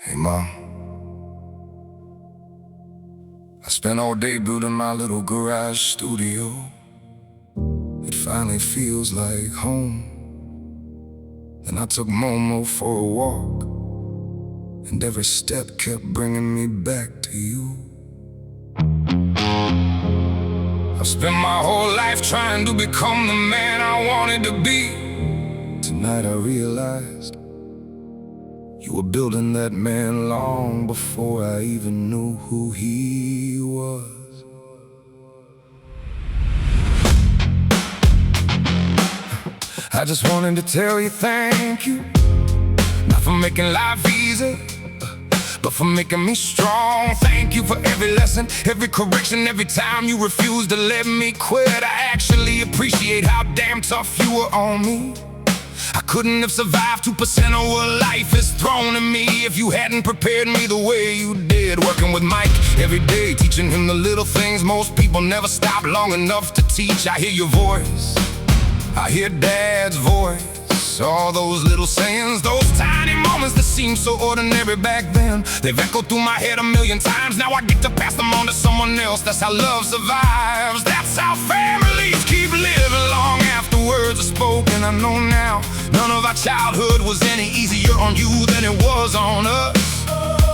Hey mom, I spent all day building my little garage studio. It finally feels like home. Then I took Momo for a walk, and every step kept bringing me back to you. I've spent my whole life trying to become the man I wanted to be. Tonight I realized you were building that man long before I even knew who he was. I just wanted to tell you thank you, not for making life easy, but for making me strong. Thank you for every lesson, every correction, every time you refused to let me quit. I actually appreciate how damn tough you were on me. I couldn't have survived 2% of what life has thrown at me if you hadn't prepared me the way you did. Working with Mike every day, teaching him the little things most people never stop long enough to teach. I hear your voice, I hear Dad's voice, all those little sayings, those tiny moments that seemed so ordinary back then. They've echoed through my head a million times. Now I get to pass them on to someone else. That's how love survives. That's how families keep living long after words are spoken. I know now none of our childhood was any easier on you than it was on us.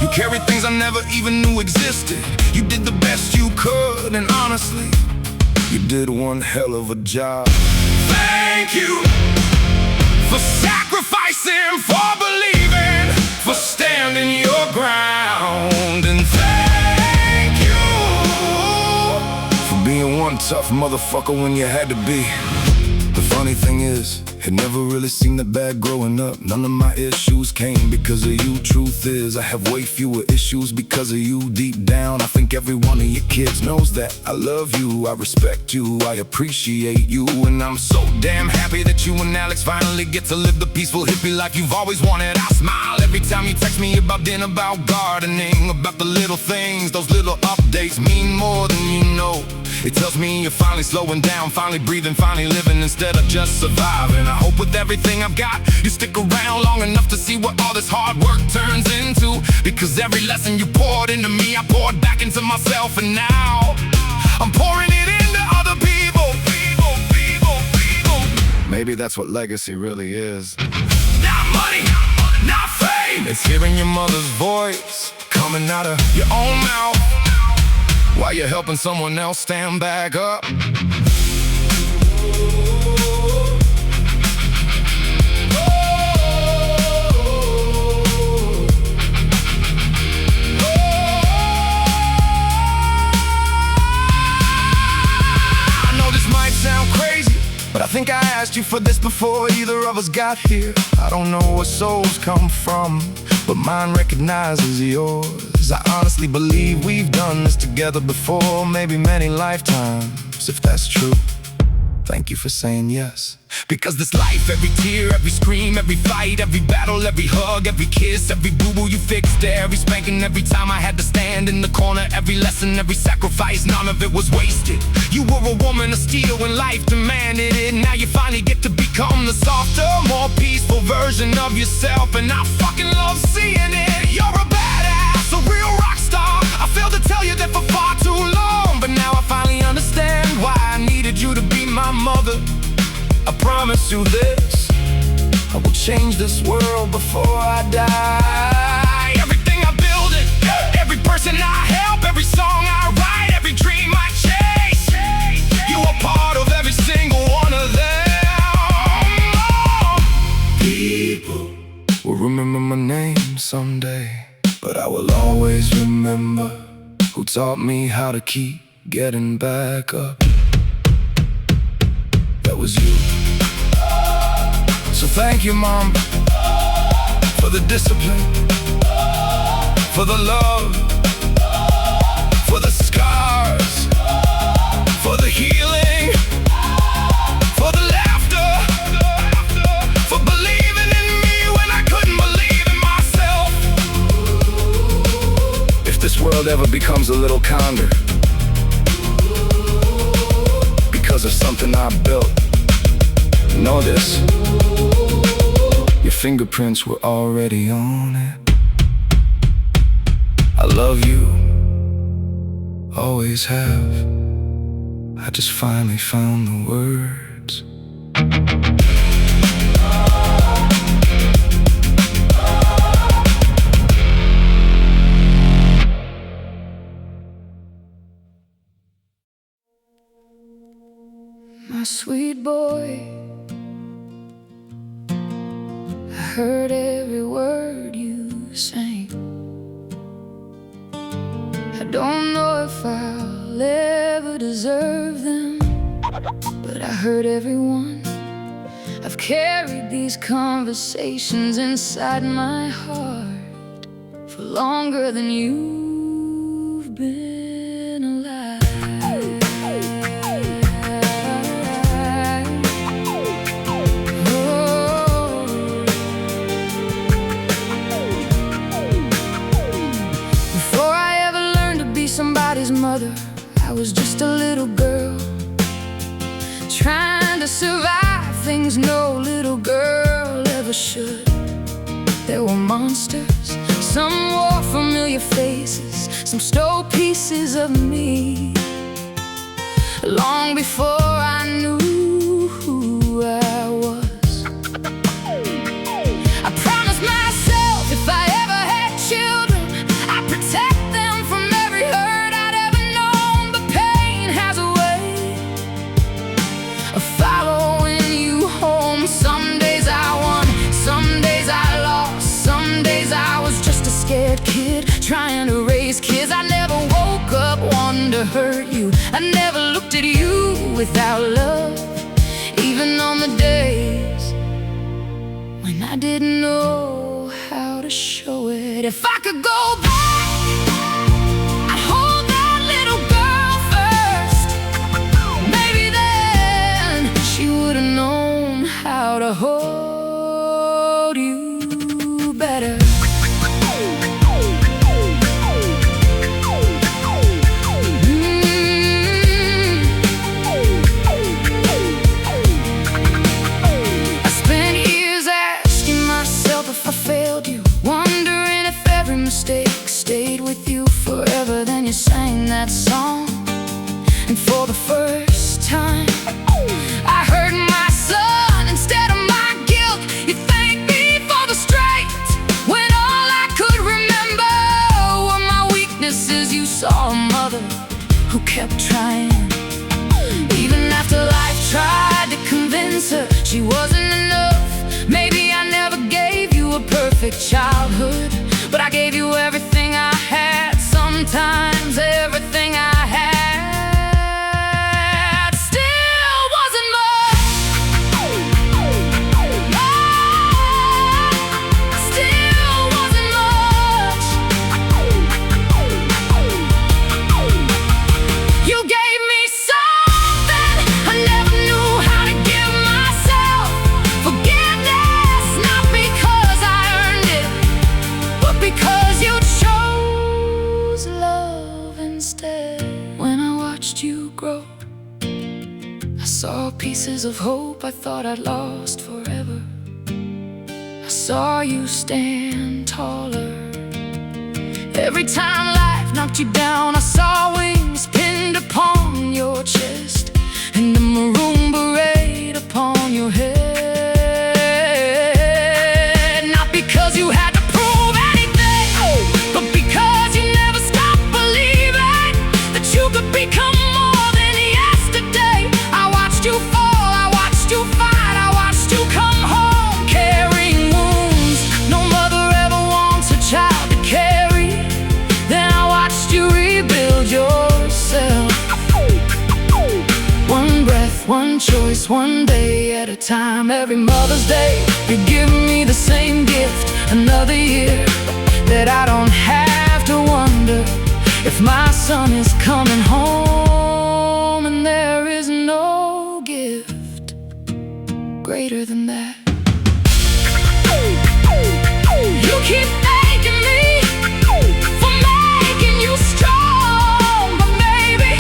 You carried things I never even knew existed. You did the best you could, and honestly, you did one hell of a job. Thank you for sacrificing, for believing, for standing your ground. And thank you for being one tough motherfucker when you had to be. The funny thing is, it never really seemed that bad growing up. None of my issues came because of you. Truth is, I have way fewer issues because of you. Deep down, I think every one of your kids knows that I love you, I respect you, I appreciate you. And I'm so damn happy that you and Alex finally get to live the peaceful hippie life you've always wanted. I smile every time you text me about dinner, about gardening, about the little things. Those little updates mean more than you know. It tells me you're finally slowing down, finally breathing, finally living instead of just surviving. I hope with everything I've got, you stick around long enough to see what all this hard work turns into. Because every lesson you poured into me, I poured back into myself. And now, I'm pouring it into other people. Maybe that's what legacy really is. Not money, not fame. It's hearing your mother's voice coming out of your own mouth while you're helping someone else stand back up. I know this might sound crazy, but I think I asked you for this before either of us got here. I don't know where souls come from, but mine recognizes yours. I honestly believe we've done this together before, maybe many lifetimes. If that's true, thank you for saying yes. Because this life, every tear, every scream, every fight, every battle, every hug, every kiss, every boo-boo you fixed, every spanking, every time I had to stand in the corner, every lesson, every sacrifice, none of it was wasted. You were a woman of steel when life demanded it. Now you finally get to become the softer, more peaceful version of yourself, and I fucking love seeing it. You're a badass, a real rock star. I failed to tell you that for far too long, but now I finally understand why I needed you to be my mother. I promise you this, I will change this world before I die. Everything I build it, every person I help, every song I write, every dream I chase, you are part of every single one of them. People will remember my name someday, but I will always remember who taught me how to keep getting back up. That was you. So thank you, Mom, for the discipline, for the love, for the scars, for the healing, for the laughter, for believing in me when I couldn't believe in myself. If this world ever becomes a little kinder because of something I built, know this, your fingerprints were already on it. love you, always have. I just finally found the words. My sweet boy, I heard every word you sang. I don't know if I'll ever deserve them, but I heard every one. I've carried these conversations inside my heart for longer than you've been alive. Somebody's mother, I was just a little girl trying to survive things no little girl ever should. There were monsters, some wore familiar faces, some stole pieces of me. Long before I knew who I was, I promised myself if I ever had children, I'd protect them from every hurt I'd ever known. But pain has a way of following you home. Some days I won, some days I lost, some days I was just a scared kid trying to raise kids. I never woke up wanting to hurt you. I never looked at you without love, even on the days when I didn't know how to show it. If I could go back, I'd hold that little girl first. Maybe then she would have known how to hold you better. If I failed you, wondering if every mistake stayed with you forever. Then you sang that song, and for the first time I heard my son instead of my guilt. You thanked me for the strength when all I could remember were my weaknesses. You saw a mother who kept trying, even after life tried to convince her she wasn't enough. Maybe I never gave you a perfect childhood, but I gave you everything I had, sometimes everything I had. Still wasn't much. Still wasn't much. You gave me something I never knew how to give myself. Forgiveness, not because I earned it, but because you chose love instead. When I watched you grow, I saw pieces of hope I thought I'd lost forever. I saw you stand taller. Every time life knocked you down, I saw wings pinned upon your chest and a maroon beret upon your head. Not because you had to prove anything, but because you never stopped believing that you could become more than yesterday. I watched you fall, I watched you fight, I watched you come home carrying wounds no mother ever wants a child to carry. Then I watched you rebuild yourself. One breath, one choice, one day at a time. Every Mother's Day, you're giving me the same gift. Another year that I don't have to wonder if my son is coming home. And there is no gift greater than that. You keep thanking me for making you strong, but maybe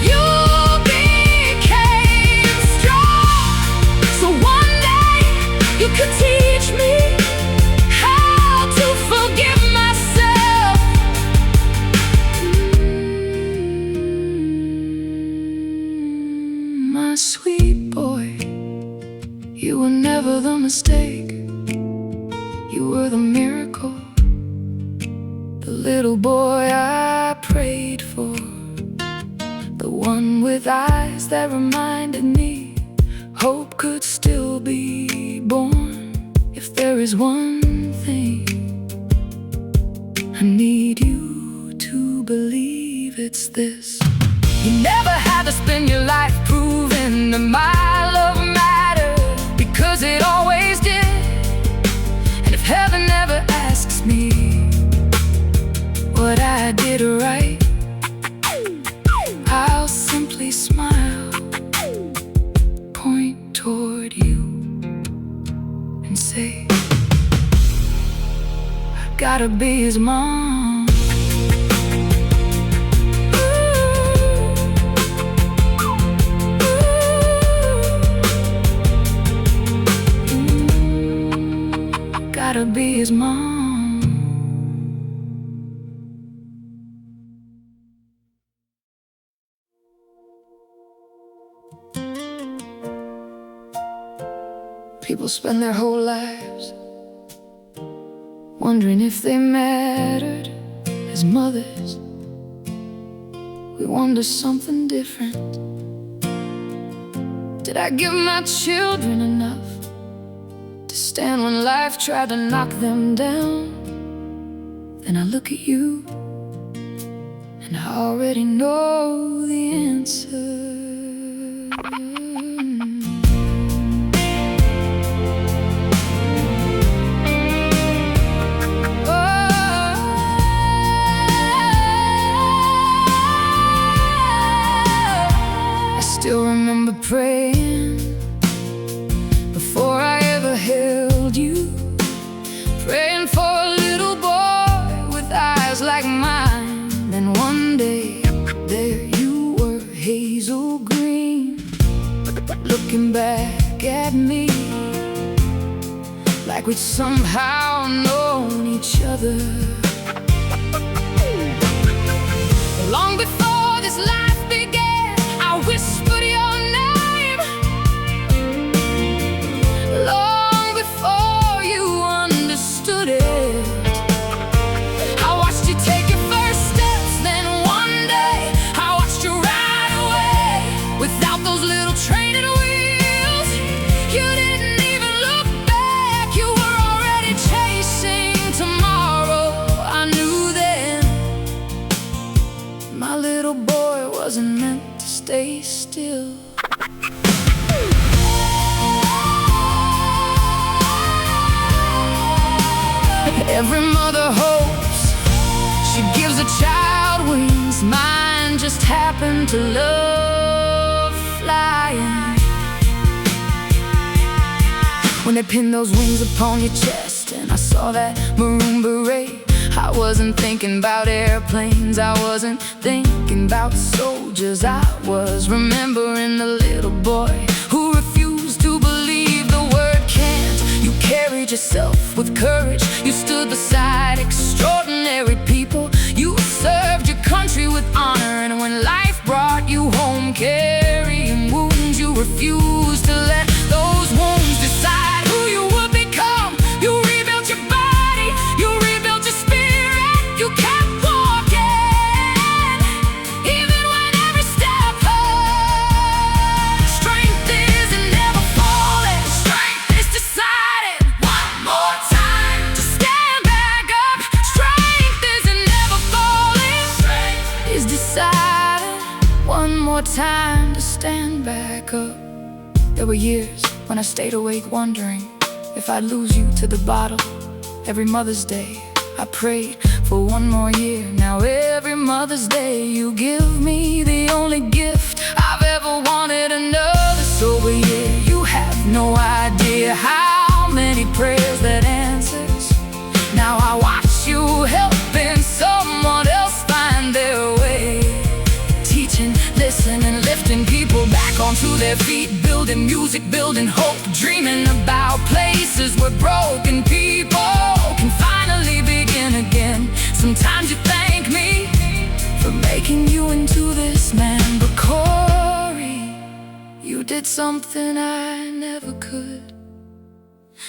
you became strong, so one day you could teach me how to forgive myself. little boy I prayed for, the one with eyes that reminded me hope could still be born. If there is one thing I need you to believe, it's this: you never had to spend your life proving that my love mattered, because it always did. And if heaven ever asks me what I did right, I'll simply smile, point toward you, and say, I gotta be his mom. Gotta be his mom. People spend their whole lives wondering if they mattered as mothers. We wonder something different. Did I give my children enough to stand when life tried to knock them down? Then I look at you, and I already know the answer. I still remember praying before I ever held you, praying for a little boy with eyes like mine. Then one day, there you were, hazel green, looking back at me like we'd somehow known each other. Long before this life began, I whispered your name. Long before you understood it, I watched you take your first steps. Then one day, I watched you ride away without those little training wheels. You didn't even look back, you were already chasing tomorrow. I knew then my little boy wasn't meant to stay still. Every mother hopes she gives a child wings. Mine just happened to love flying. When they pinned those wings upon your chest and I saw that maroon beret, I wasn't thinking about airplanes, I wasn't thinking about soldiers. I was remembering the little boy who refused to believe the word can't. You carried yourself with courage, you stood beside extraordinary people. You served your country with honor, and when life brought you home carrying wounds, you refused to let those wounds decide who you would become. You rebuilt your body, you rebuilt your spirit, you kept walking, even when every step hurt. Strength isn't never falling, strength is decided one more time to stand back up. Strength isn't never falling, strength is decided one more time to stand back up. There were years when I stayed awake wondering if I'd lose you to the bottle. Every Mother's Day I prayed for one more year. Now every Mother's Day you give me the only gift I've ever wanted, another sober year. You have no idea how many prayers that answers. Now I watch you helping someone else find their way, teaching, listening, lifting people back onto their feet, building music, building hope, dreaming about places where broken people can finally begin again. Sometimes you thank me for making you into this man, but Corey, you did something I never could.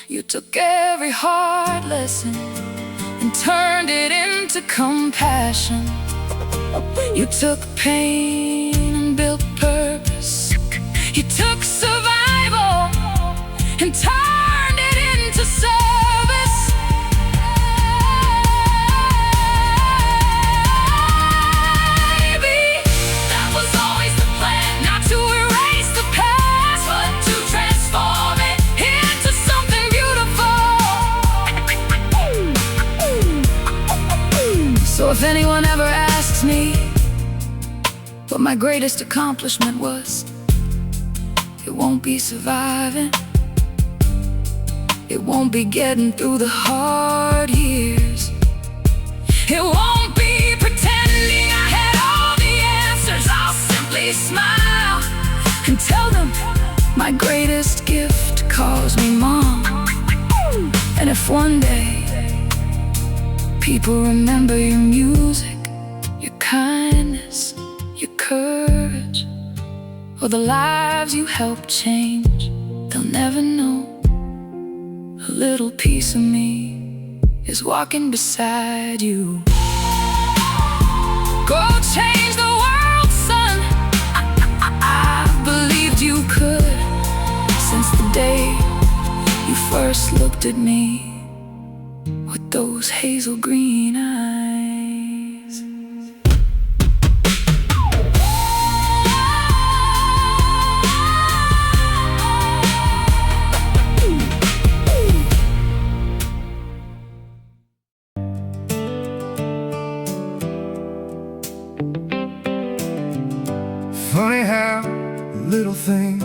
You took every hard lesson and turned it into into compassion. You took pain and built purpose. You took survival and turned it into service. Maybe that was always the plan, not to erase the past, but to transform it into something beautiful. So if anyone ever asks me what my greatest accomplishment was, it won't be surviving. It won't be getting through the hard years. It won't be pretending I had all the answers. I'll simply smile and tell them my greatest gift calls me mom. And if one day people remember your music, your kindness, your courage, or the lives you helped change, they'll never know a little piece of me is walking beside you. Go change the world, son. I believed you could since the day you first looked at me with those hazel green eyes. Funny how little things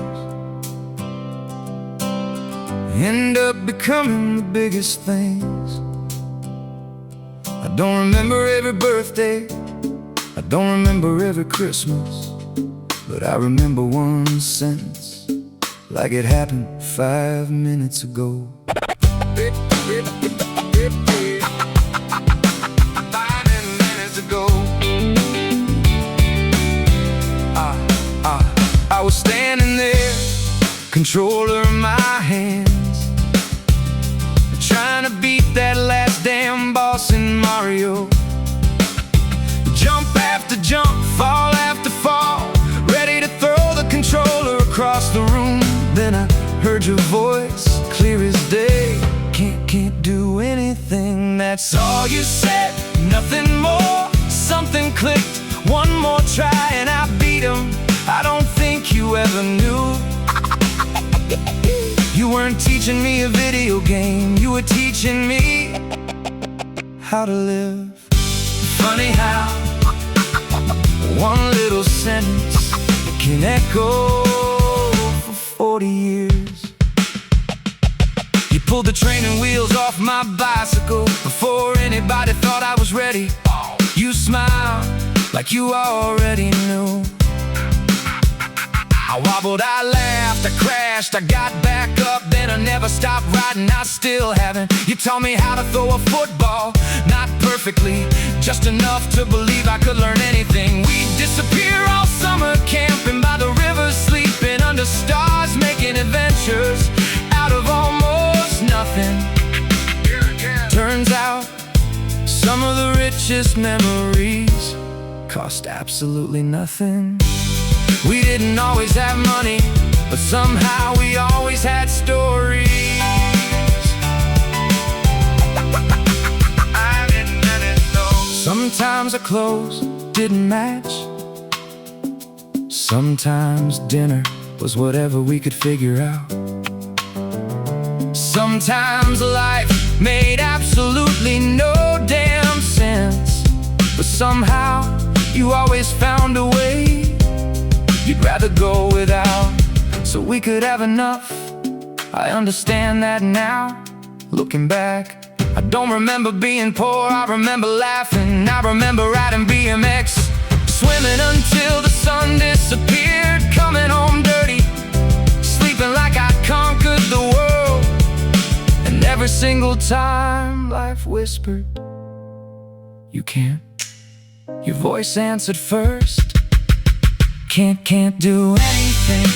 end up becoming the biggest things. I don't remember every birthday, I don't remember every Christmas, but I remember one sentence like it happened 5 minutes ago. 5 minutes ago. I was standing there, controller in my hands, trying to beat that last damn boss in Mario. Jump after jump, fall after fall, ready to throw the controller across the room. Then I heard your voice, clear as day. Can't do anything, that's all you said. Nothing more, something clicked. One more try and I beat him. I don't think you ever knew. You weren't teaching me a video game, you were teaching me how to live. Funny how one little sentence can echo for 40 years. You pulled the training wheels off my bicycle before anybody thought I was ready. You smiled like you already knew. I wobbled, I laughed, I crashed, I got back up, then I never stopped riding, I still haven't. You taught me how to throw a football, not perfectly, just enough to believe I could learn anything. We'd disappear all summer, camping by the river, sleeping under stars, making adventures out of almost nothing. Turns out, some of the richest memories cost absolutely nothing. We didn't always have money, but somehow we always had stories. I didn't let it go. Sometimes our clothes didn't match. Sometimes dinner was whatever we could figure out. Sometimes life made absolutely no damn sense, but somehow you always found a way. You'd rather go without, so we could have enough. I understand that now, looking back. I don't remember being poor, I remember laughing. I remember riding BMX, swimming until the sun disappeared, coming home dirty, sleeping like I conquered the world. And every single time life whispered, you can't, your voice answered first. Can't do anything.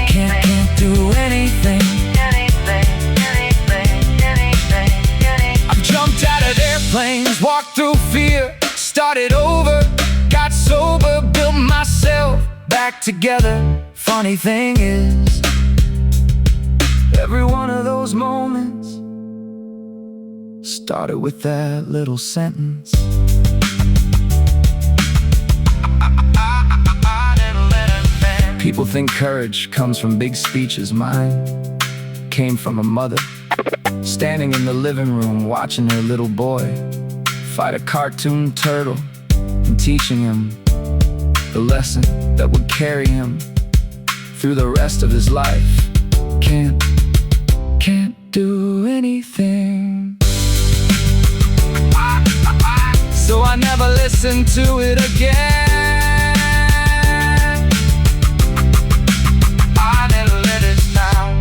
Can't do anything. planes, walked through fear, started over, got sober, built myself back together. Funny thing is, every one of those moments started with that little sentence. People think courage comes from big speeches. Mine came from a mother standing in the living room watching her little boy fight a cartoon turtle and teaching him the lesson that would carry him through the rest of his life. Can't do anything. So I never listened to it again. I never let it down.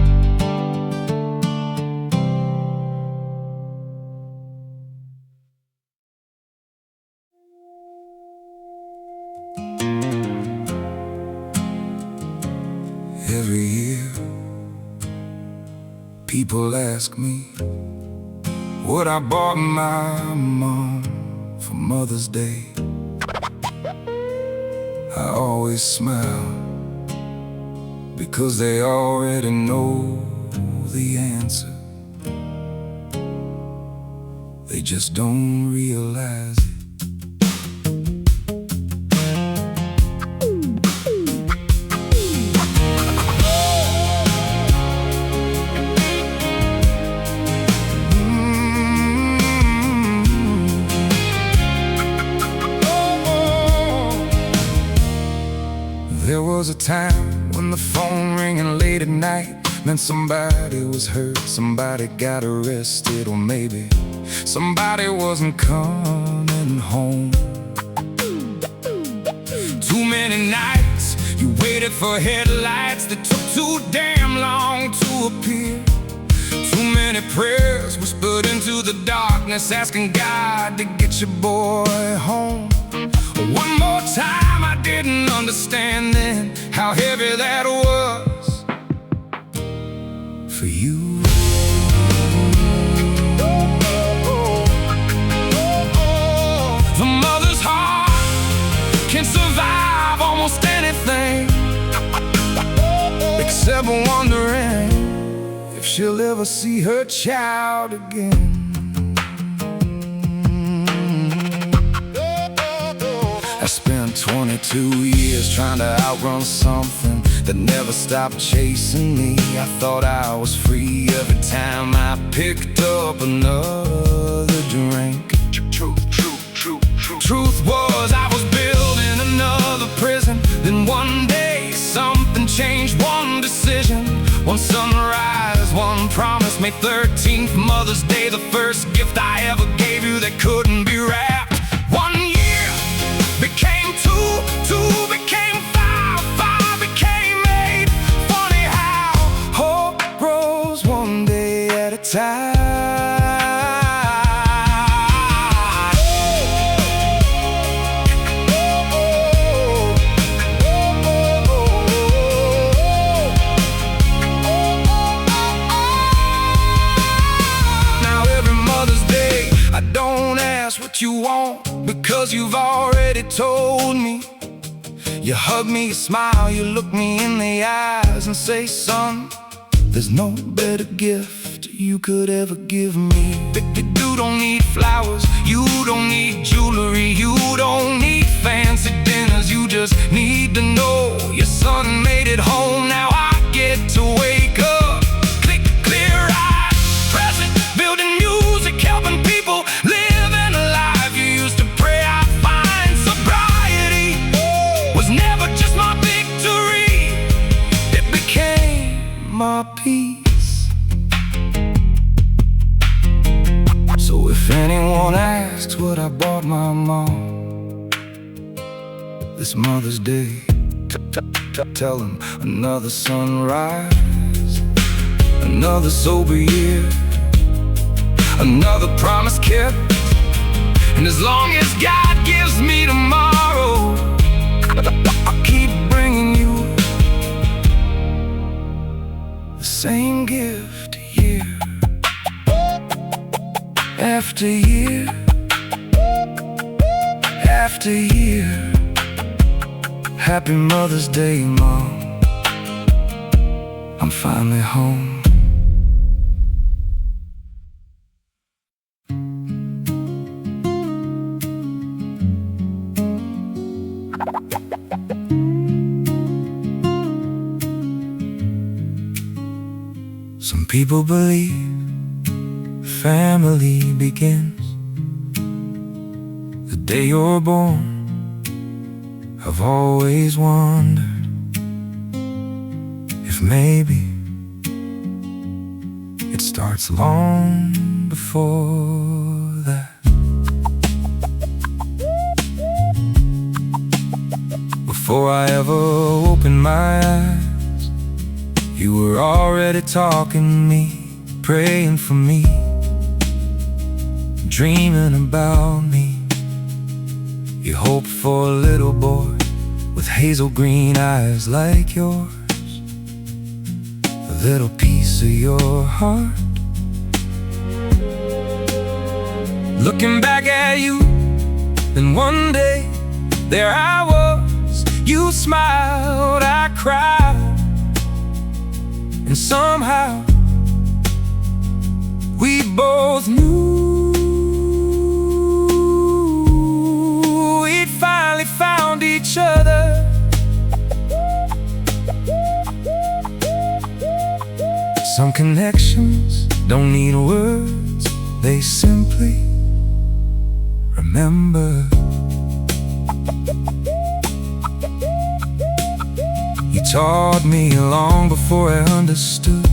Every year, people ask me what I bought my mom for Mother's Day. I always smile because they already know the answer. They just don't realize it. There was a time when the phone ringing late at night meant somebody was hurt, somebody got arrested, or maybe somebody wasn't coming home. Too many nights you waited for headlights that took too damn long to appear. Too many prayers whispered into the darkness, asking God to get your boy home. One more time, I didn't understand then how heavy that was for you. The mother's heart can survive almost anything, except wondering if she'll ever see her child again. I spent 22 years trying to outrun something that never stopped chasing me. I thought I was free every time I picked up another drink. Truth was, I was building another prison. Then one day something changed, one decision, one sunrise, one promise. May 13th, Mother's Day, the first gift I ever gave you that couldn't be wrapped. 1 year became 2, 2 became 5, 5 became 8. Funny how hope grows one day at a time. Now every Mother's Day I don't ask what you want, because you've already told me. You hug me, you smile, you look me in the eyes and say, son, there's no better gift you could ever give me. You don't need flowers, you don't need jewelry, you don't need fancy dinners. You just need to know your son made it home. Now I get to wake up, clear-eyed, present, building music, helping people live in a life. You used to pray I'd find sobriety, was never just my victory, it became my peace. So if anyone asks what I bought my mom this Mother's Day, tell them another sunrise, another sober year, another promise kept. And as long as God gives me tomorrow, I'll keep bringing you the same gift year after year after year. Happy Mother's Day, Mom. I'm finally home. Some people believe family begins the day you're born. I've always wondered if maybe it starts long before that. Before I ever opened my eyes, you were already talking to me, praying for me, dreaming about me. You hoped for a little boy with hazel green eyes like yours, a little piece of your heart. Looking back at you, then one day, there I was. You smiled, I cried, and somehow we both knew we'd finally found each other. Some connections don't need words, they simply remember. You taught me long before I understood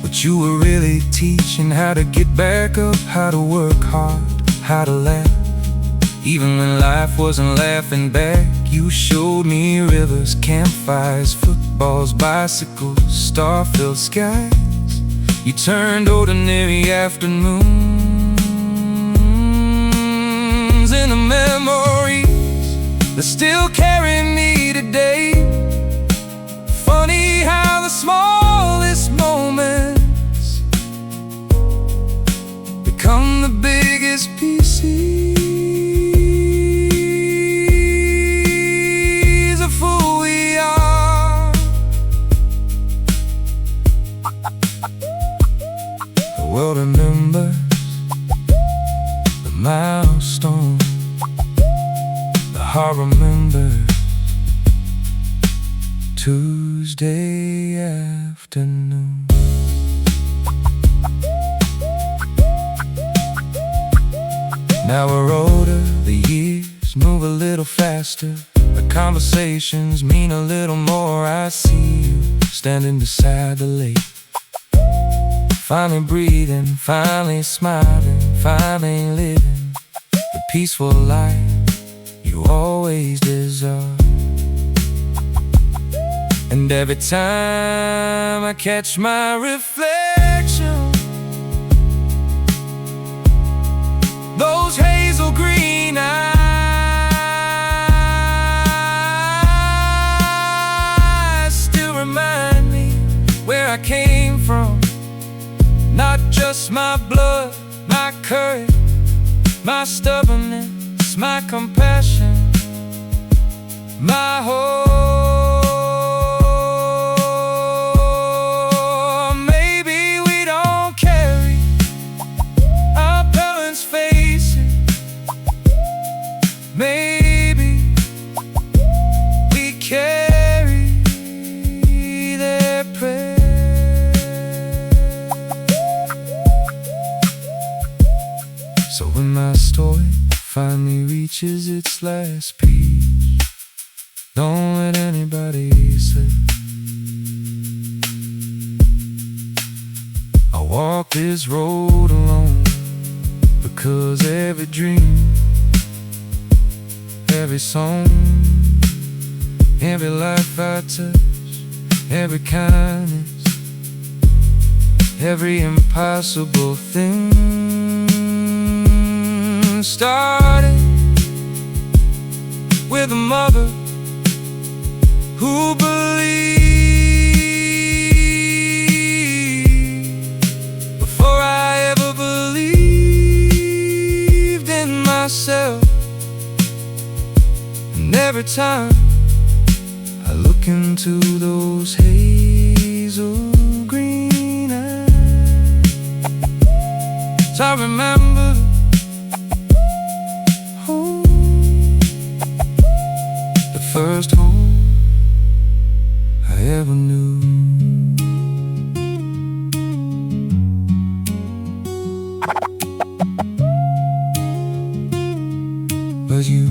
what you were really teaching, how to get back up, how to work hard, how to laugh. Even when life wasn't laughing back, you showed me rivers, campfires, footballs, bicycles, star-filled skies. You turned ordinary afternoons into memories that still carry me today. Funny how the smallest moments become the biggest pieces of who we are. The world remembers the milestone, the heart remembers Tuesday afternoon. Now we're older, the years move a little faster, the conversations mean a little more. I see you standing beside the lake, finally breathing, finally smiling, finally living the peaceful life you always deserve. And every time I catch my reflection, those hazel green eyes still remind me where I came from. Not just my blood, my courage, my stubbornness, my compassion, my hope. Maybe we carry their prayer. So when my story finally reaches its last page, don't let anybody say I walk this road alone, because every dream, every song, every life I touch, every kindness, every impossible thing started with a mother who believed before I ever believed in myself. every time I look into those hazel green eyes. I remember home, the first home I ever knew. Was you.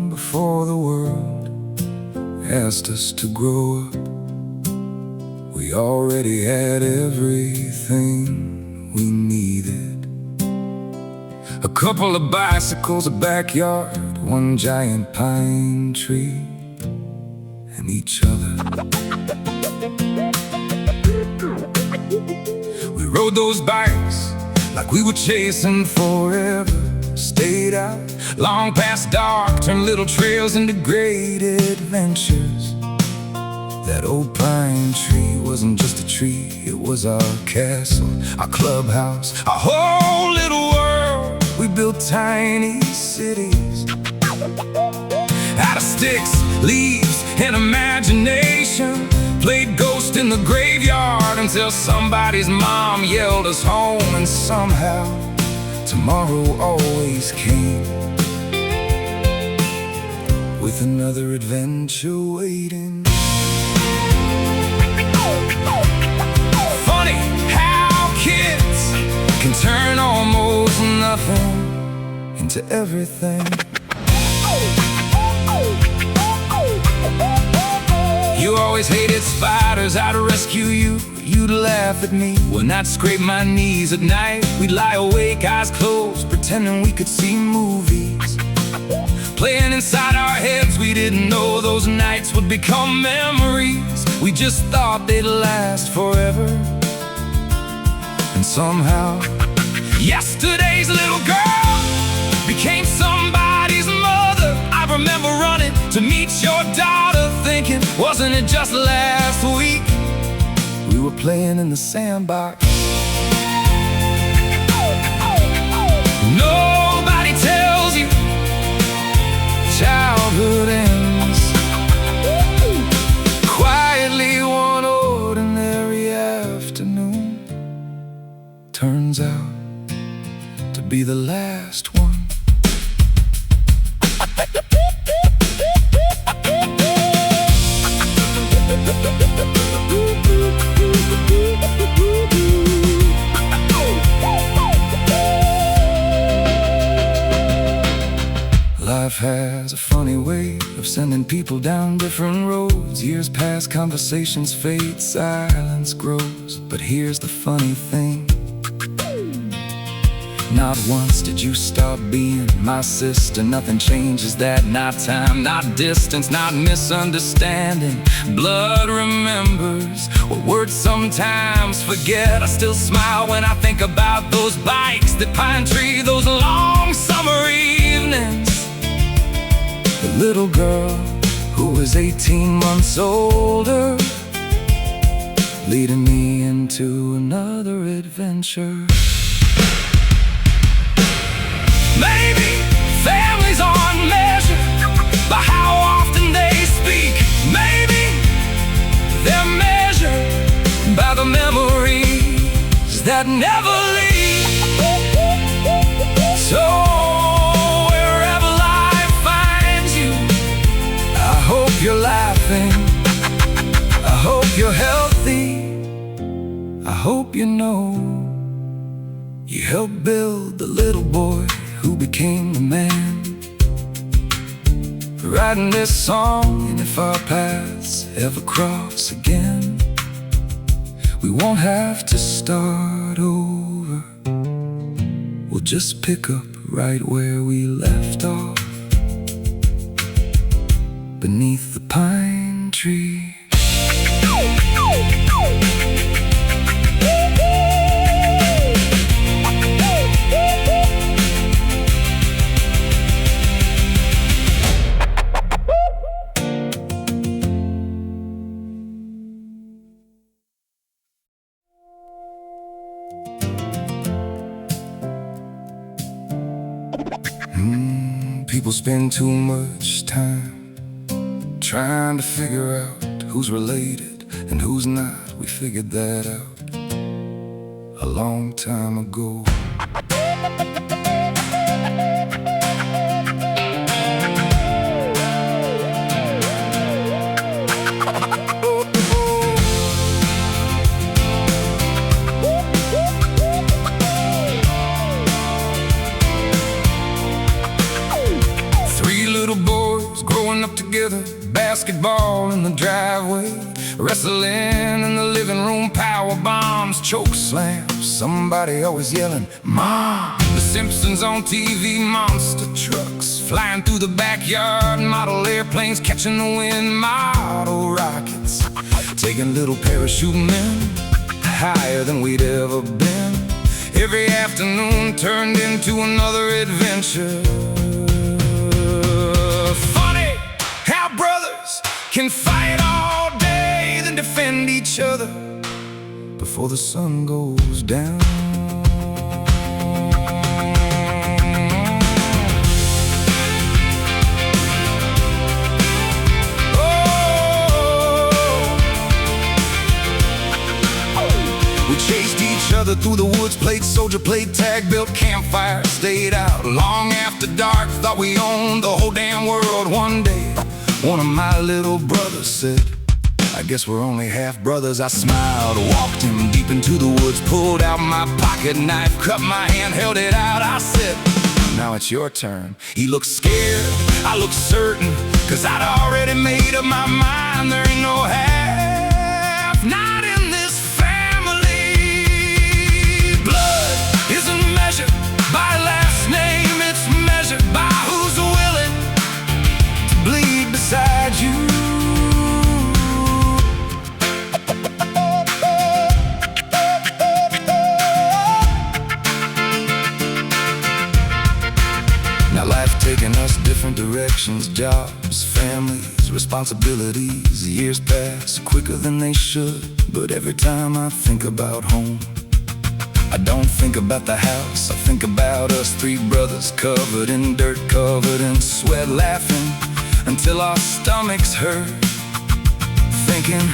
Before the world asked us to grow up, we already had everything we needed. A couple of bicycles, a backyard, one giant pine tree, and each other. We rode those bikes like we were chasing forever. Stayed out long past dark, turned little trails into great adventures. That old pine tree wasn't just a tree, it was our castle, our clubhouse, our whole little world. We built tiny cities out of sticks, leaves, and imagination. Played ghost in the graveyard until somebody's mom yelled us home. And somehow tomorrow always came with another adventure waiting. Funny how kids can turn almost nothing into everything. You always hated spiders, I'd rescue you. You'd laugh at me when I'd scrape my knees at night. We'd lie awake, eyes closed, pretending we could see movies. Playing inside our heads, we didn't know those nights would become memories. We just thought they'd last forever. And somehow, yesterday's little girl became somebody's mother. I remember running to meet your daughter, thinking, wasn't it just last week we were playing in the sandbox? Nobody tells you childhood ends quietly one ordinary afternoon. Turns out to be the last one. Life has a funny way of sending people down different roads. Years pass, conversations fade, silence grows. But here's the funny thing, not once did you stop being my sister. Nothing changes that, not time, not distance, not misunderstanding. Blood remembers what words sometimes forget. I still smile when I think about those bikes, that pine tree, those long summer evenings. The little girl who was 18 months older, leading me into another adventure. Maybe families aren't measured by how often they speak. Maybe they're measured by the memories that never leave. So wherever life finds you, I hope you're laughing, I hope you're healthy, I hope you know you helped build the little boy who became the man. Writing this song, and if our paths ever cross again, we won't have to start over. We'll just pick up right where we left off, beneath the pine tree. people spend too much time trying to figure out who's related and who's not. We figured that out a long time ago. Up together, basketball in the driveway, wrestling in the living room, power bombs, choke slams, somebody always yelling, Mom! The Simpsons on TV, monster trucks flying through the backyard, model airplanes catching the wind, model rockets taking little parachute men higher than we'd ever been. Every afternoon turned into another adventure. Brothers can fight all day, then defend each other before the sun goes down. We chased each other through the woods, played soldier, played tag, built campfires, stayed out long after dark, thought we owned the whole damn world. One day one of my little brothers said, I guess we're only half brothers. I smiled, walked him deep into the woods, pulled out my pocket knife, cut my hand, held it out. I said, now it's your turn. He looked scared, I looked certain, 'cause I'd already made up my mind. There ain't no half, not in this family. Blood isn't measured by last name, it's measured by who's willing to bleed beside you. Now life taking us different directions, jobs, families, responsibilities. Years pass quicker than they should, but every time I think about home, I don't think about the house. I think about us three brothers, covered in dirt, covered in sweat, laughing until our stomachs hurt, thinking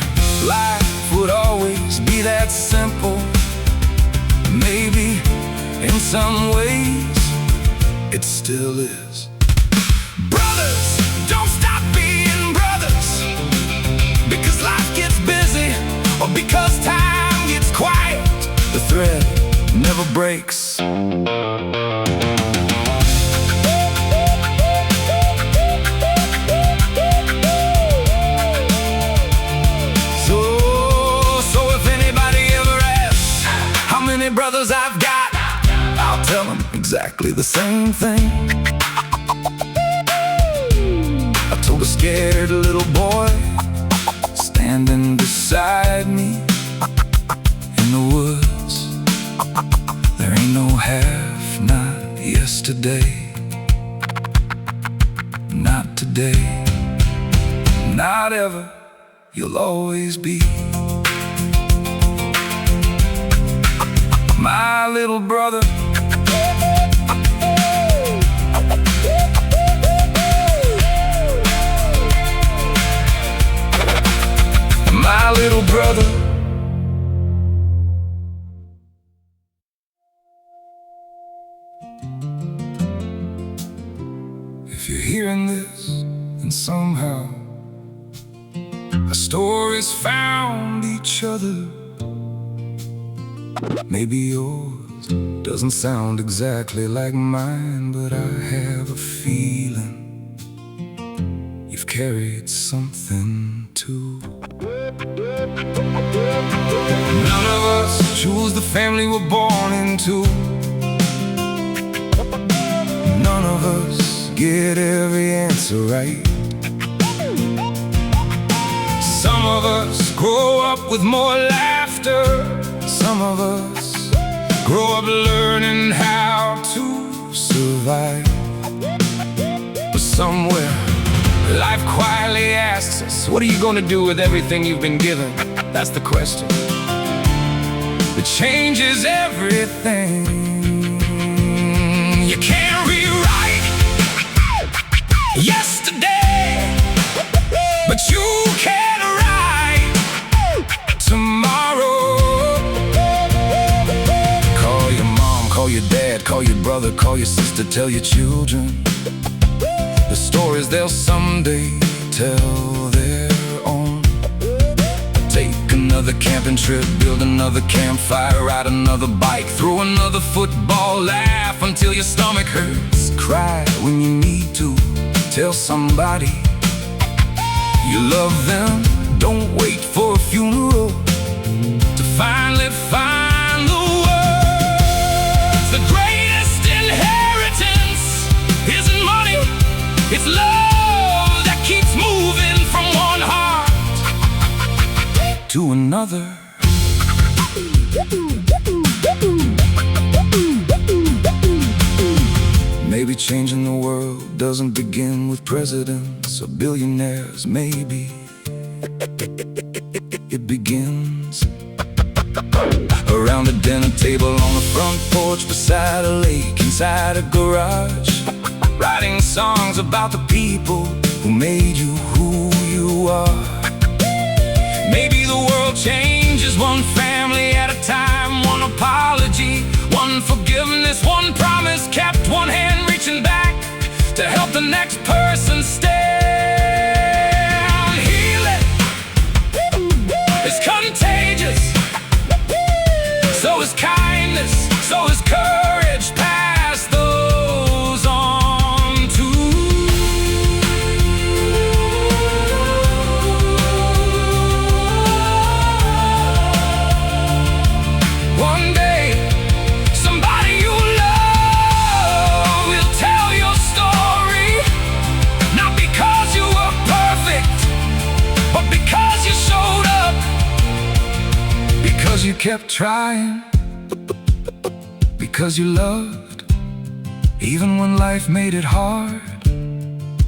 life would always be that simple. Maybe in some ways it still is. Brothers, don't stop being brothers, because life gets busy or because time gets quiet. The thread never breaks. Brothers I've got, I'll tell them exactly the same thing I told a scared little boy standing beside me in the woods. There ain't no half, not yesterday, not today, not ever. You'll always be my little brother. My little brother. If you're hearing this, and somehow our stories found each other, maybe yours doesn't sound exactly like mine, but I have a feeling you've carried something too. None of us choose the family we're born into. None of us get every answer right. Some of us grow up with more laughter. Some of us grow up learning how to survive. But somewhere, life quietly asks us, what are you gonna do with everything you've been given? That's the question. It changes everything. You can't rewrite yesterday, but you can't write tomorrow. Call your mom, call your dad, call your brother, call your sister, tell your children the stories they'll someday tell their own. Take another camping trip, build another campfire, ride another bike, throw another football, laugh until your stomach hurts, cry when you need to, tell somebody you love them. Don't wait for a funeral to finally find the words. The greatest inheritance isn't money, it's love that keeps moving from one heart to another. Maybe changing the world doesn't begin with presidents or billionaires. Maybe it begins around a dinner table, on a front porch, beside a lake, inside a garage, writing songs about the people who made you who you are. Maybe the world changes one family at a time, one apology, one forgiveness, one promise kept, one hand reaching back to help the next person stand. Healing is contagious, so is kindness, so is courage. Pass those on too. One day, somebody you love will tell your story, not because you were perfect, but because you showed up, because you kept trying, because you loved, even when life made it hard.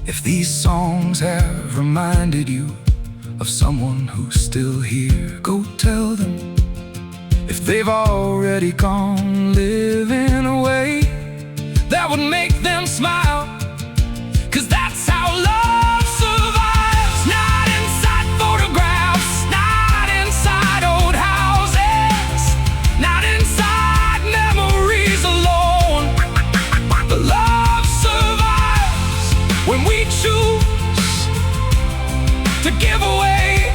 If these songs have reminded you of someone who's still here, go tell them. If they've already gone, living a way that would make them smile, 'cause that's how love survives. Not inside photographs, not inside old houses, not inside memories alone. But love survives when we choose to give away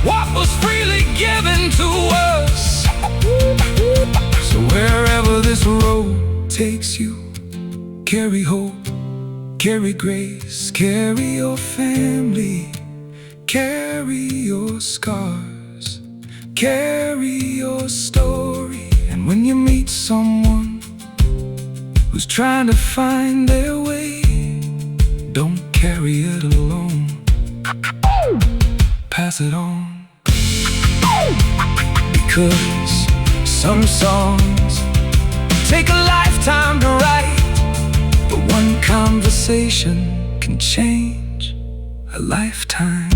what was freely given to us. So wherever this road takes you, carry hope, carry grace, carry your family, carry your scars, carry your story. And when you meet someone who's trying to find their way, don't carry it alone, pass it on. Because some songs take a lifetime to write, but one conversation can change a lifetime.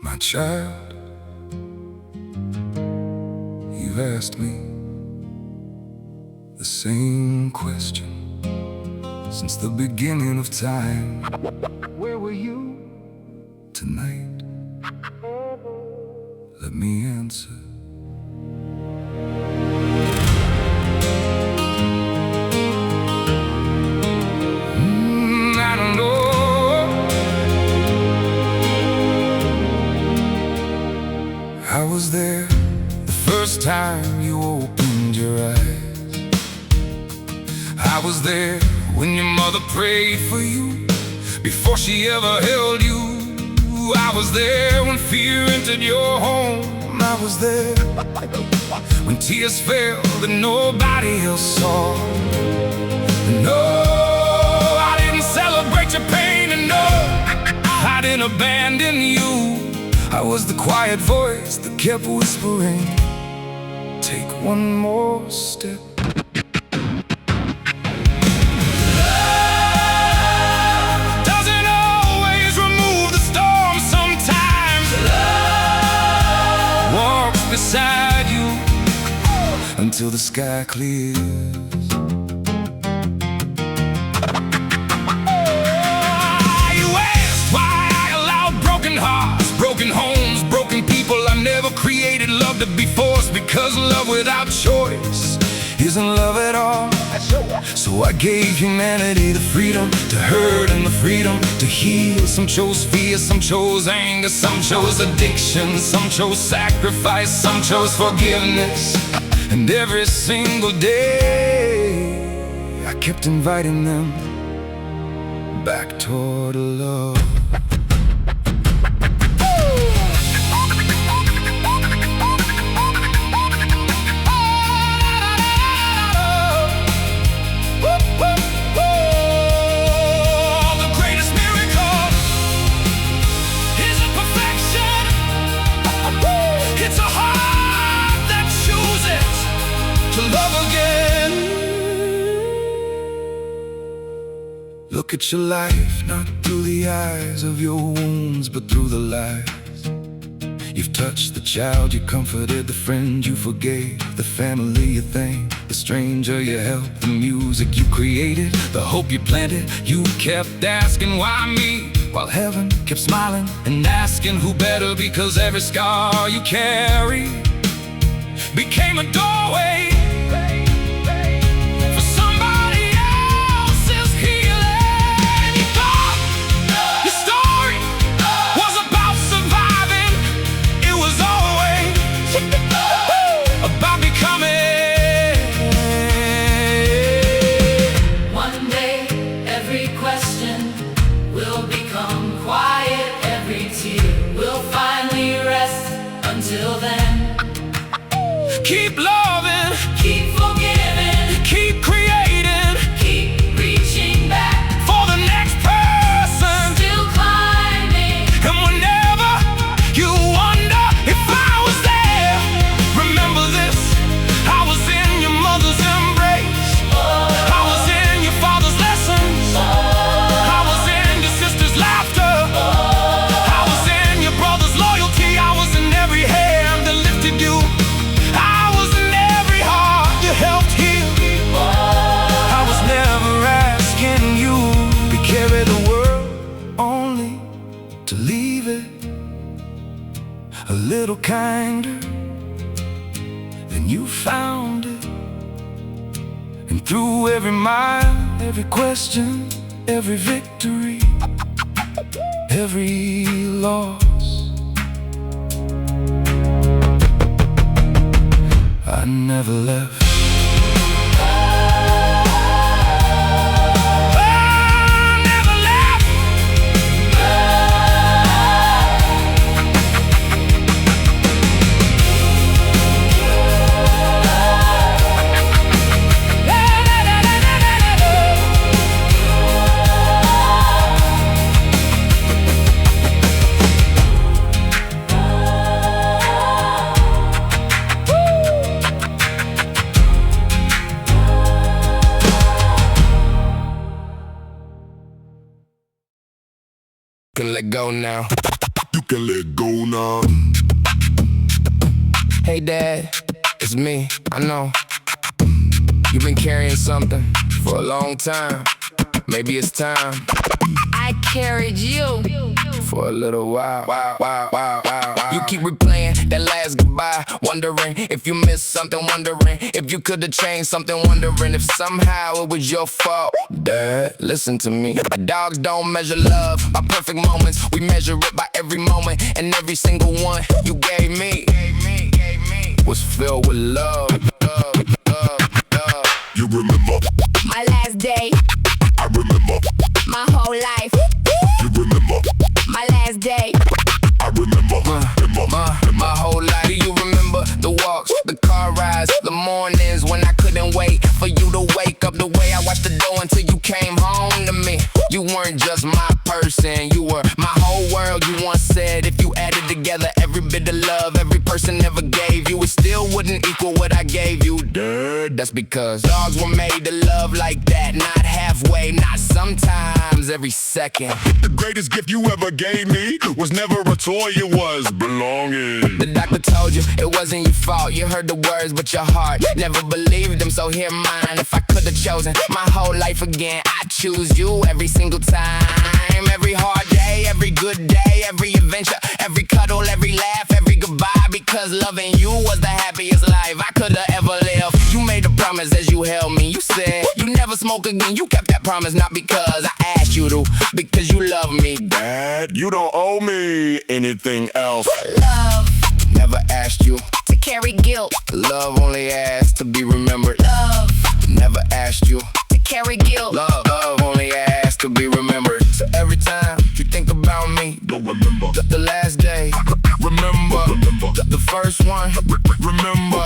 My child, you've asked me the same question since the beginning of time. Where were you tonight? Let me answer. I don't know. I was there the first time you opened your eyes. I was there when your mother prayed for you before she ever held you. I was there when fear entered your home. I was there when tears fell that nobody else saw. No, I didn't celebrate your pain, and no, I didn't abandon you. I was the quiet voice that kept whispering, take one more step. Love doesn't always remove the storm. Sometimes love until the sky clears. You asked why I allowed broken hearts, broken homes, broken people. I never created love to be forced, because love without choice isn't love at all. So I gave humanity the freedom to hurt and the freedom to heal. Some chose fear, some chose anger, some chose addiction, some chose sacrifice, some chose forgiveness. And every single day I kept inviting them back toward love. Look at your life, not through the eyes of your wounds, but through the lies. You've touched the child you comforted, the friend you forgave, the family you thanked, the stranger you helped, the music you created, the hope you planted. You kept asking why me, while heaven kept smiling and asking who better, because every scar you carry became a doorway for somebody else's healing. You thought your story was about surviving. It was always about becoming. One day every question will become quiet, every tear will finally rest. Until then, keep loving, keep forgiving, keep creating, keep reaching back for the next person. still climbing. And whenever you wonder if I was there, remember this: I was in your mother's embrace, I was in your father's lessons, I was in your sister's laughter, I was in your brother's loyalty, I was in every hand that lifted you, I was in every heart you helped heal. I was never asking you to carry the world, only to leave it a little kinder than you found it. And through every mile, every question, every victory, every loss, I never left. You can let go now. You can let go now. Hey Dad, it's me, I know. You've been carrying something for a long time. Maybe it's time I carried you for a little while. You keep replaying that last goodbye, wondering if you missed something, wondering if you could have changed something, wondering if somehow it was your fault. Dad, listen to me. Dogs don't measure love by perfect moments. We measure it by every moment, and every single one you gave me was filled with love. You remember my last day, I remember my whole life. You remember My last day, I remember My whole life. Do you remember the walks, the car rides, the mornings when I couldn't wait for you to wake up? The way I watched the door until you came home to me. You weren't just my person, you were my whole world. You once said if you added together every bit of love every person person never gave you, it still wouldn't equal what I gave you. Dude, that's because dogs were made to love like that, not halfway, not sometimes, every second. The greatest gift you ever gave me was never a toy, it was belonging. The doctor told you it wasn't your fault. You heard the words, but your heart never believed them. So hear mine. If I could have chosen my whole life again, I'd choose you every single time. Every hard day, every good day, every adventure, every cuddle, every laugh, every goodbye. Because loving you was the happiest life I could have ever lived. You made a promise as you held me. You said you never smoke again. You kept that promise, not because I asked you to, because you love me. Dad, you don't owe me anything else. Love Never asked you to carry guilt. love, only asked to be remembered. Love Never asked you to carry guilt. love, only asked to be remembered. So every time you think about me, Don't remember. the last day, remember the first one, remember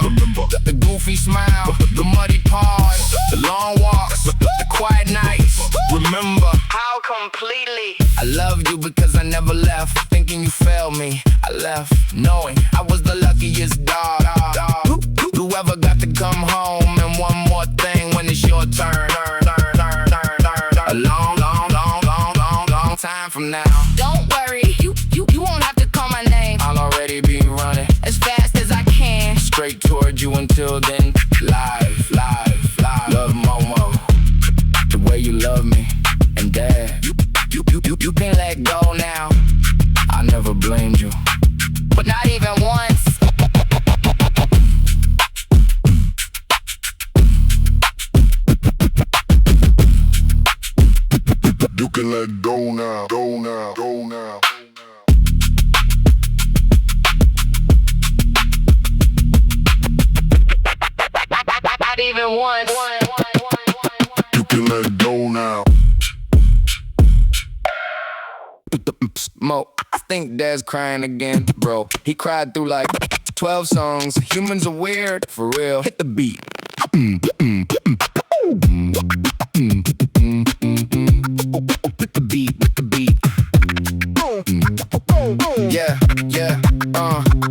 the goofy smile, the muddy paws, the long walks, the quiet nights. Remember how completely I loved you, because I never left thinking you failed me. I left knowing I was the luckiest dog. Whoever got to come home, and one more thing when it's your turn. A long time from now. Don't worry, you won't have to call my name. I'll already be running As fast as I can. straight towards you. Until then, live, love Momo, the way you love me. And Dad, you can't let go now. I never blamed you, But not even once. You can let go now, go now, go now. Not even once. You can let go now. Mo, I think Dad's crying again, bro. He cried through like 12 songs. Humans are weird, for real. Hit the beat. Hit the beat, hit the beat.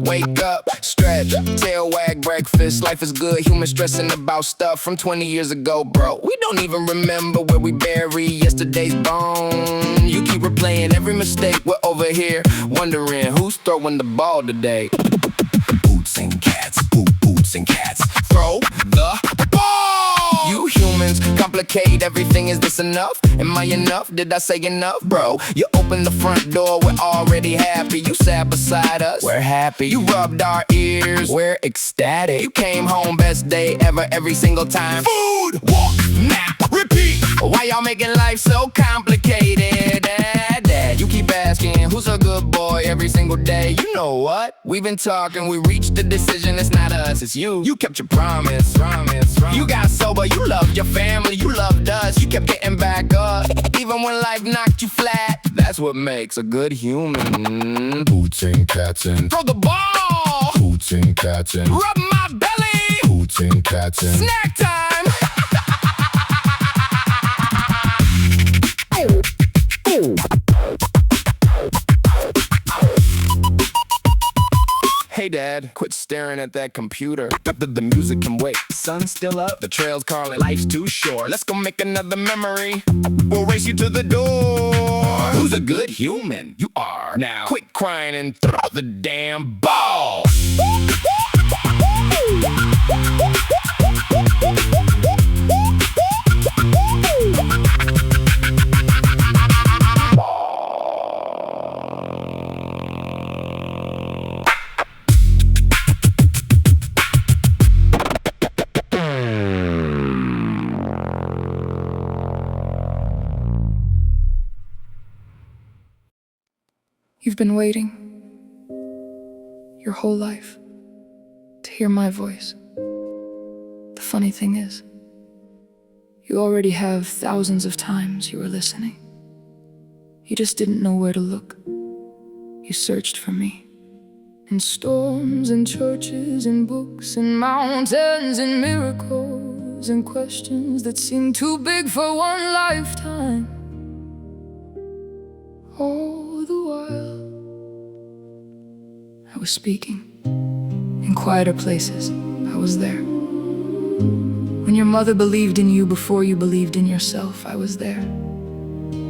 Wake up, stretch, tail wag, breakfast. Life is good, human stressing about stuff from 20 years ago, bro. We don't even remember where we bury yesterday's bone. You keep replaying every mistake. We're over here wondering who's throwing the ball today. Boots and cats, boots and cats. Throw the ball! You humans complicate everything. Is this enough? Am I enough? Did I say enough? Bro, you opened the front door, we're already happy. You sat beside us, we're happy. You rubbed our ears, we're ecstatic. You came home, best day ever, every single time. Food, walk, nap, repeat. Why y'all making life so complicated? Dad, you keep asking, who's a good boy every single day? You know what? We've been talking, we reached a decision. It's not us, it's you. You kept your promise. You got sober, you loved your family, you loved us. You kept getting back up, even when life knocked you flat. That's what makes a good human. Boots and cats and throw the ball. Boots and cats and rub my belly. Boots and cats and snack time. Hey Dad, quit staring at that computer. The music can wait, sun's still up, the trail's calling, life's too short. Let's go make another memory, we'll race you to the door. Who's a good human? You are. Now quit crying and throw the damn ball. You've been waiting your whole life to hear my voice. The funny thing is, you already have thousands of times you were listening. You just didn't know where to look. You searched for me in storms and churches and books and mountains and miracles and questions that seemed too big for one lifetime. All the while I was speaking quieter places, I was there. When your mother believed in you before you believed in yourself, I was there.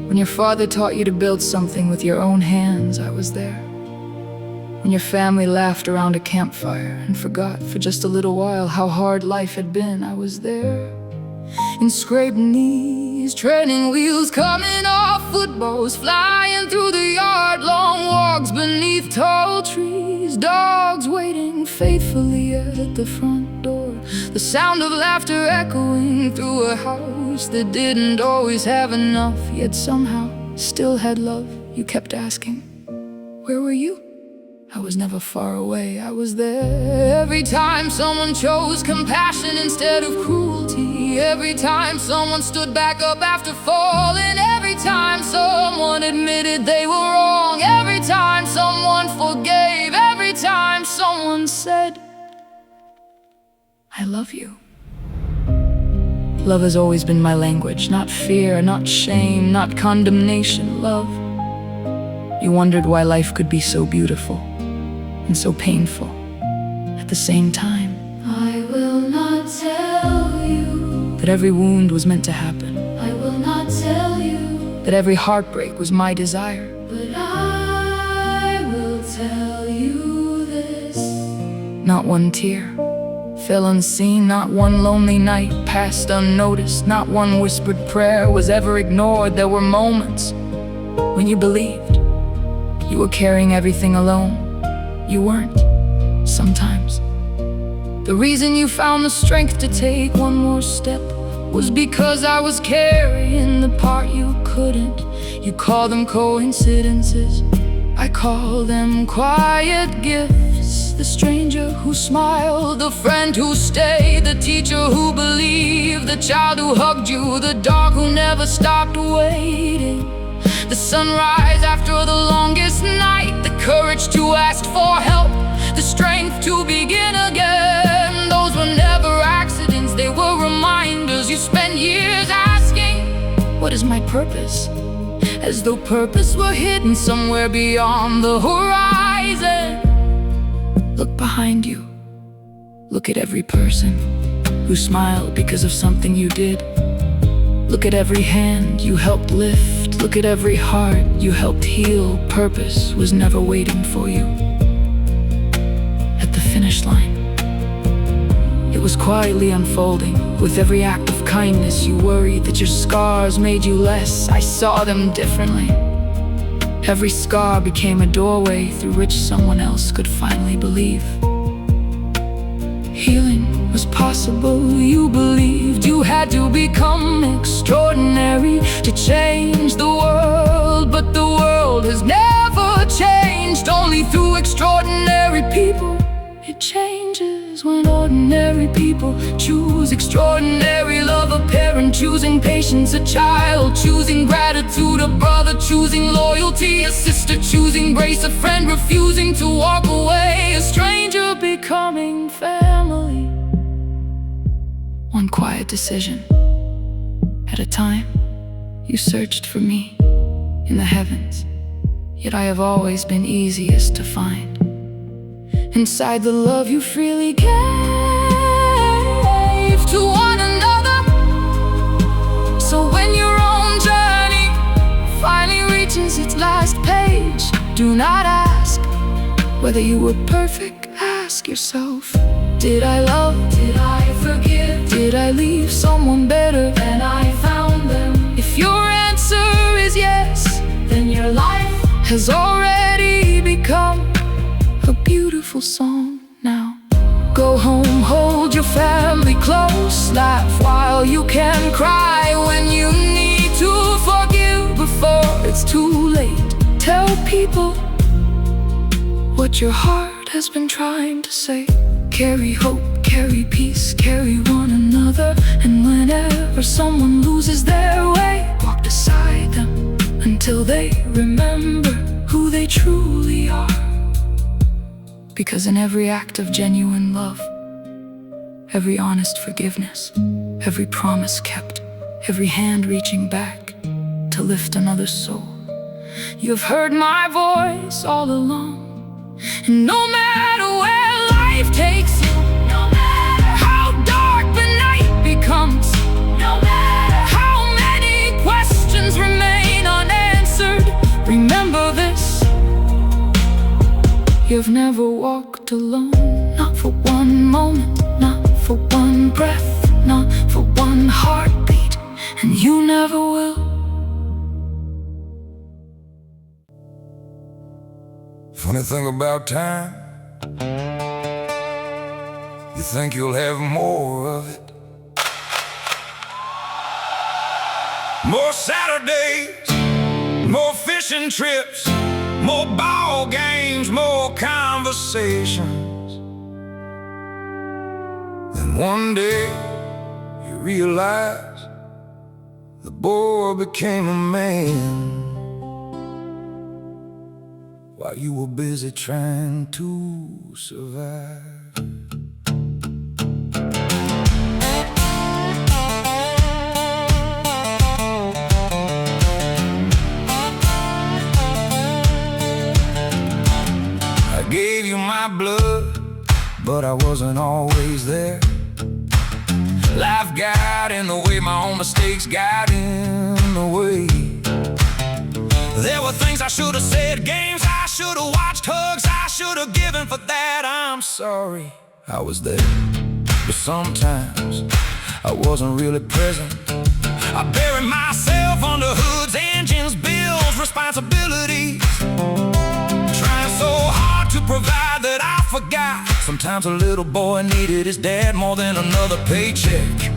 When your father taught you to build something with your own hands, I was there. When your family laughed around a campfire and forgot for just a little while how hard life had been, I was there. In scraped knees, treading wheels, coming off footballs, flying through the yard, long walks beneath tall trees, dogs waiting faithfully at the front door, the sound of laughter echoing through a house that didn't always have enough, yet somehow still had love. You kept asking, where were you? I was never far away, I was there. Every time someone chose compassion instead of cruelty, every time someone stood back up after falling, every time someone admitted they were wrong, every time someone forgave, every time someone said, I love you. Love has always been my language, not fear, not shame, not condemnation, love. You wondered why life could be so beautiful and so painful at the same time. I will not tell you that every wound was meant to happen, I will not tell you, that every heartbreak was my desire. but I will tell you this. Not one tear fell unseen, not one lonely night passed unnoticed, not one whispered prayer was ever ignored. There were moments when you believed you were carrying everything alone. You weren't, sometimes. The reason you found the strength to take one more step was because I was carrying the part you couldn't. You call them coincidences, I call them quiet gifts. The stranger who smiled, the friend who stayed, the teacher who believed, the child who hugged you, the dog who never stopped waiting, the sunrise after the longest night, the courage to ask for help, the strength to begin again. Those were never accidents, they were reminders. You spent years asking, what is my purpose? As though purpose were hidden somewhere beyond the horizon. Look behind you. Look at every person who smiled because of something you did. Look at every hand you helped lift. Look at every heart you helped heal. Purpose was never waiting for you at the finish line. It was quietly unfolding. With every act of kindness, you worried that your scars made you less. I saw them differently. Every scar became a doorway through which someone else could finally believe healing was possible. You believed you had to become extraordinary to change the world, but the world has never changed, only through extraordinary people. It changes when ordinary people choose extraordinary love. A parent choosing patience, a child choosing gratitude, a brother choosing loyalty, a sister choosing grace, a friend refusing to walk away, a stranger becoming family. One quiet decision at a time. You searched for me in the heavens, yet I have always been easiest to find inside the love you freely gave to one another. So when your own journey finally reaches its last page, do not ask whether you were perfect. Ask yourself, did I love? Did I forgive? Did I leave someone better than I found them? If your answer is yes, then your life has already become a beautiful song now. Go home, hold your family close, laugh while you can cry when you need to forgive before it's too late. Tell people what your heart has been trying to say. Carry hope, carry peace, carry one another. And whenever someone loses their way, walk beside them until they remember who they truly are. Because in every act of genuine love, every honest forgiveness, every promise kept, every hand reaching back to lift another soul, you've heard my voice all along. And no matter where life takes You've never walked alone, not for one moment, not for one breath, not for one heartbeat, and you never will. Funny thing about time, you think you'll have more of it. More Saturdays, more fishing trips, more ball games, more conversations. Then one day you realize the boy became a man while you were busy trying to survive. I gave you my blood, but I wasn't always there. Life got in the way, my own mistakes got in the way. There were things I should have said, games I should have watched, hugs I should have given. For that I'm sorry I was there, but sometimes I wasn't really present. I buried myself under hoods, engines, bills, responsibilities, trying so hard to provide that I forgot sometimes a little boy needed his dad more than another paycheck.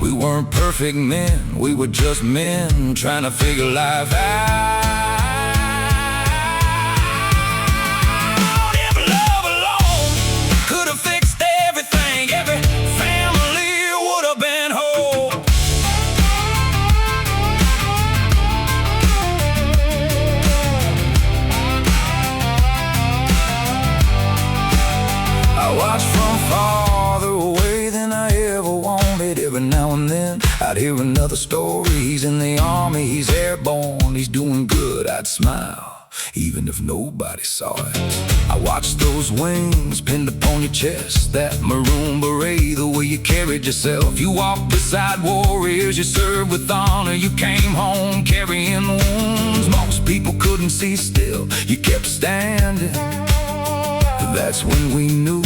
We weren't perfect men, we were just men trying to figure life out. If love alone could have fixed everything, every family would have been whole. I watched from farther away than I ever wanted. Every now and then I'd hear another story. He's in the army, he's airborne, he's doing good. I'd smile, even if nobody saw it. I watched those wings pinned upon your chest, that maroon beret, the way you carried yourself. You walked beside warriors, you served with honor. You came home carrying wounds most people couldn't see still. You kept standing. That's when we knew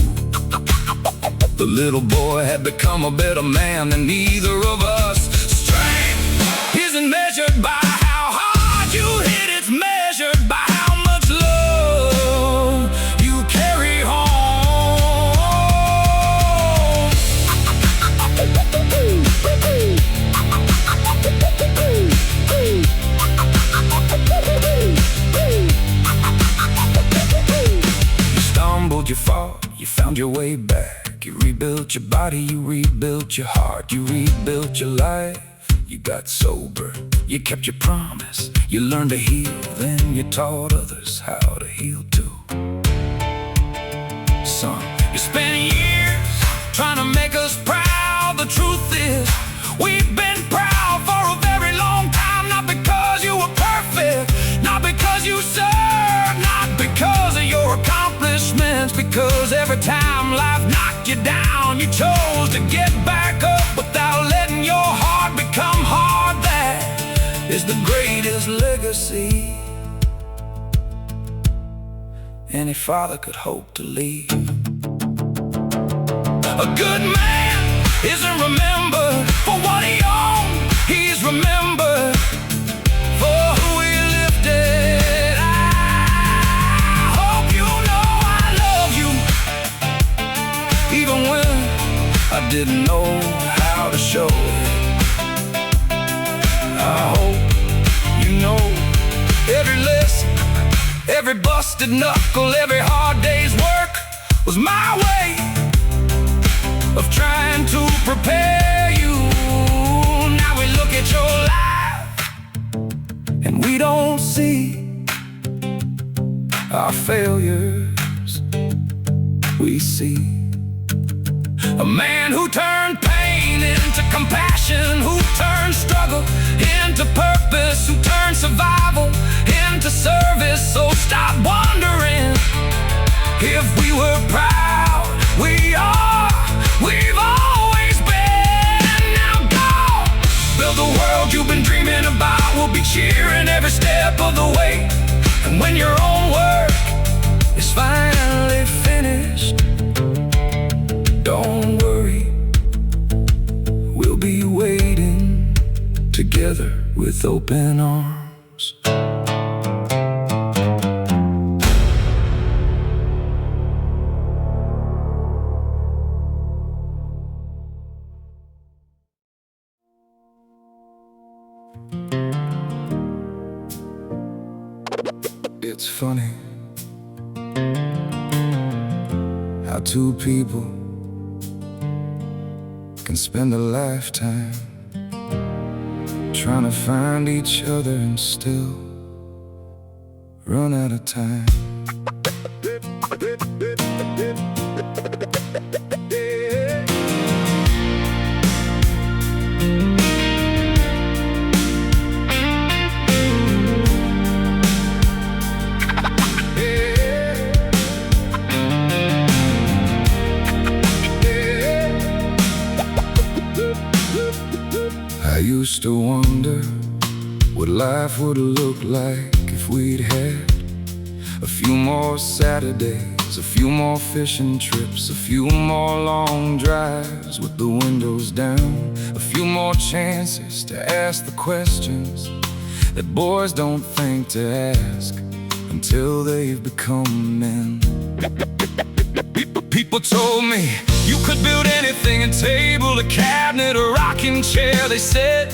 the little boy had become a better man than either of us. Strength isn't measured by how hard you hit, it's measured by how much love you carry home. You stumbled, you fought, you found your way back. You rebuilt your body, you rebuilt your heart, you rebuilt your life. You got sober, you kept your promise, you learned to heal, then you taught others how to heal too. Son, you spent years trying to make us proud. The truth is, we've been proud for a very long time. Not because you were perfect, not because you served, not because of your accomplishments, because every time life knocked you down, you chose to get back up without letting your heart become hard. That is the greatest legacy any father could hope to leave. A good man isn't remembered for what he owned, he's remembered for who he lifted. I hope you know I love you, even when I didn't know how to show it. I hope you know every lesson, every busted knuckle, every hard day's work was my way of trying to prepare you. Now we look at your life and we don't see our failures, we see a man who turned pain into compassion, who turned struggle into purpose, who turned survival into service. So stop wondering if we were proud. We are, we've always been. Now go build the world you've been dreaming about. We'll be cheering every step of the way. And when your own work is together with open arms. It's funny how two people can spend a lifetime trying to find each other and still run out of time. I used to wonder what life would look like if we'd had a few more Saturdays, a few more fishing trips, a few more long drives with the windows down, a few more chances to ask the questions that boys don't think to ask until they've become men. People told me you could build anything, a table, a cabinet, a rocking chair. They said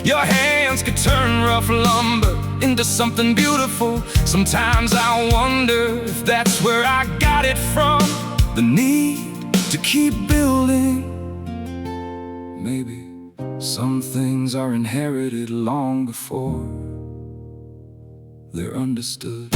your hands could turn rough lumber into something beautiful. Sometimes I wonder if that's where I got it from, the need to keep building. Maybe some things are inherited long before they're understood.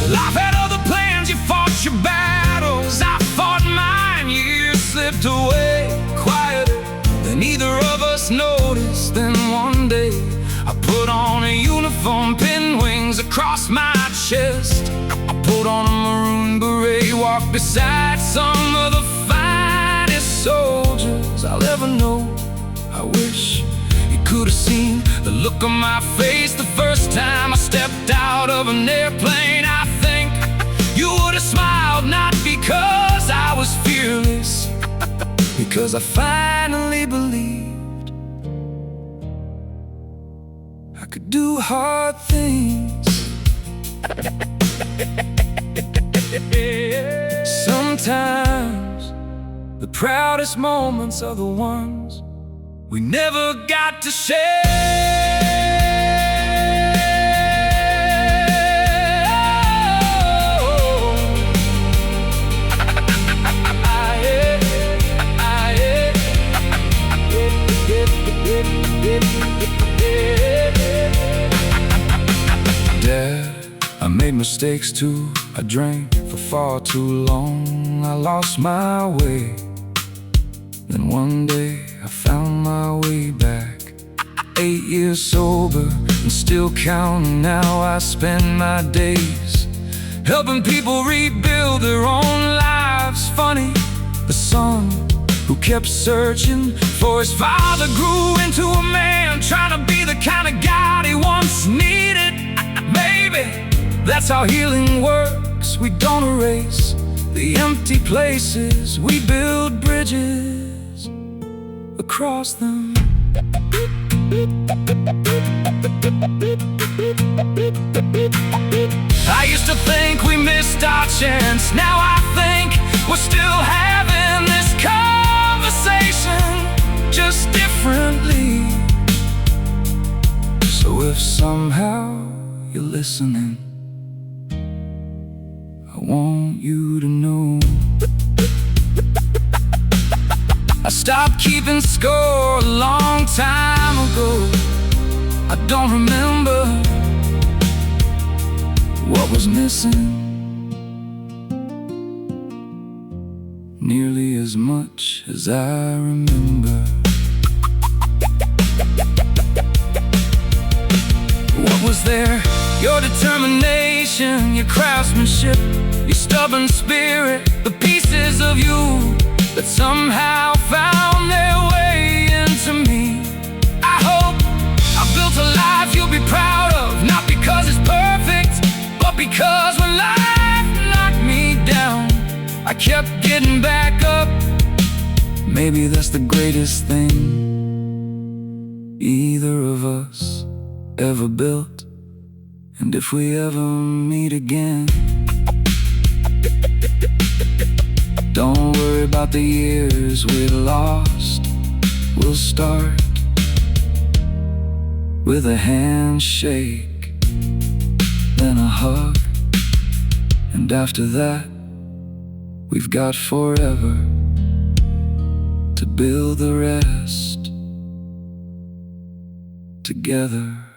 Life had other plans, you fought your battles, I fought mine. Years slipped away quieter than either of us noticed. Then one day I put on a uniform, pinned wings across my chest. I put on a maroon beret, walked beside some of the finest soldiers I'll ever know. I wish you could have seen the look on my face the first time I stepped out of an airplane. I think you would have smiled, not because I was fearless, because I finally believed I could do hard things. Sometimes the proudest moments are the ones we never got to share. Dad, I made mistakes too. I drank for far too long. I lost my way. Then one day I found my way back. 8 years sober and still counting. Now I spend my days helping people rebuild their own lives. Funny, the son who kept searching for his father grew into a man, trying to be the kind of God he once needed. Maybe that's how healing works. We don't erase the empty places, we build bridges across them. I used to think we missed our chance. Now I think we're still having this conversation, just differently. So if somehow you're listening, I want you to know I stopped keeping score a long time ago. I don't remember what was missing nearly as much as I remember. What was there? Your determination, your craftsmanship, your stubborn spirit, the pieces of you that somehow found their way into me. I hope I built a life you'll be proud of, not because it's perfect, but because when life knocked me down, I kept getting back up Maybe that's the greatest thing either of us ever built. And if we ever meet again, don't worry about the years we lost. We'll start with a handshake, then a hug, and after that, we've got forever to build the rest together.